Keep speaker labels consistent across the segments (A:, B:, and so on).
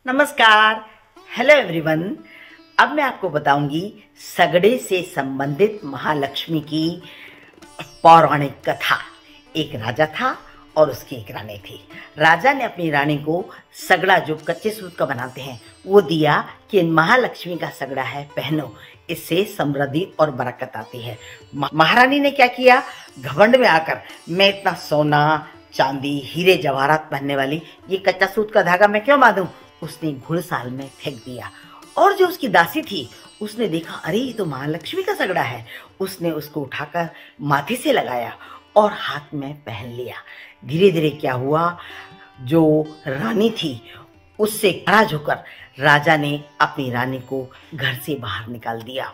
A: नमस्कार। Hello everyone. अब मैं आपको बताऊंगी सगड़े से संबंधित महालक्ष्मी की पौराणिक कथा। एक राजा था और उसकी एक रानी थी। राजा ने अपनी रानी को सगड़ा, जो कच्चे सूत का बनाते हैं, वो दिया कि महालक्ष्मी का सगड़ा है, पहनो, इससे समृद्धि और बरकत आती है। महारानी ने क्या किया, घमंड में आकर, मैं इतना सोना चांदी हीरे जवाहरात पहनने वाली ये कच्चा सूत का धागा मैं क्यों बांधूं, उसने घुड़साल में फेंक दिया। और जो उसकी दासी थी उसने देखा, अरे ये तो महालक्ष्मी का सगड़ा है। उसने उसको उठाकर माथे से लगाया और हाथ में पहन लिया। धीरे धीरे क्या हुआ, जो रानी थी उससे नाराज होकर राजा ने अपनी रानी को घर से बाहर निकाल दिया।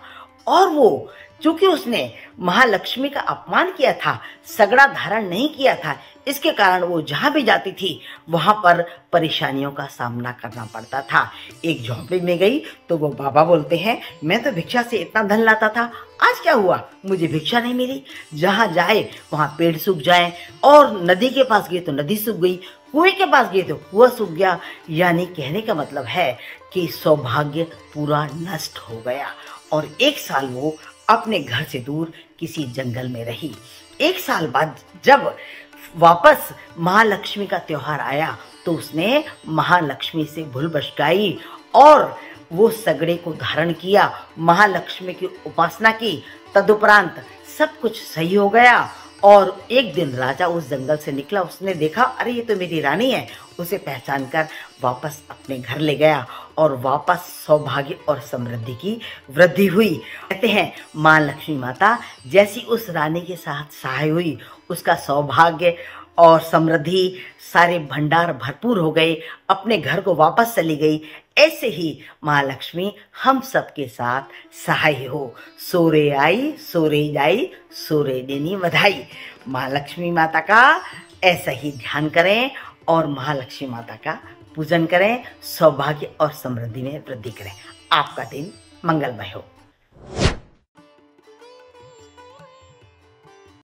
A: और वो, चूंकि उसने महालक्ष्मी का अपमान किया था, सगड़ा धारण नहीं किया था, इसके कारण वो जहां भी जाती थी वहां पर परेशानियों का सामना करना पड़ता था। एक झोंपड़ी में गई तो वो बाबा बोलते हैं, मैं तो भिक्षा से इतना धन लाता था, आज क्या हुआ, मुझे भिक्षा नहीं मिली। जहां जाए वहां पेड़ सूख जाए, और नदी के पास गए तो नदी सूख गई, कुएं के पास गए तो कुआं सूख गया। यानी कहने का मतलब है कि सौभाग्य पूरा नष्ट हो गया। और एक साल वो अपने घर से दूर किसी जंगल में रही। एक साल बाद जब वापस महालक्ष्मी का त्योहार आया तो उसने महालक्ष्मी से भूल भटकाई और वो सगड़े को धारण किया, महालक्ष्मी की उपासना की। तदुपरांत सब कुछ सही हो गया। और एक दिन राजा उस जंगल से निकला, उसने देखा, अरे ये तो मेरी रानी है। उसे पहचान कर वापस अपने घर ले गया और वापस सौभाग्य और समृद्धि की वृद्धि हुई। कहते हैं माँ लक्ष्मी माता जैसी उस रानी के साथ सहाय हुई, उसका सौभाग्य और समृद्धि, सारे भंडार भरपूर हो गए, अपने घर को वापस चली गई। ऐसे ही महालक्ष्मी हम सबके साथ सहाय हो। सोरे आई सोरे जाई, सोरे देनी बधाई। महालक्ष्मी माता का ऐसा ही ध्यान करें और महालक्ष्मी माता का पूजन करें, सौभाग्य और समृद्धि में वृद्धि करें। आपका दिन मंगलमय हो।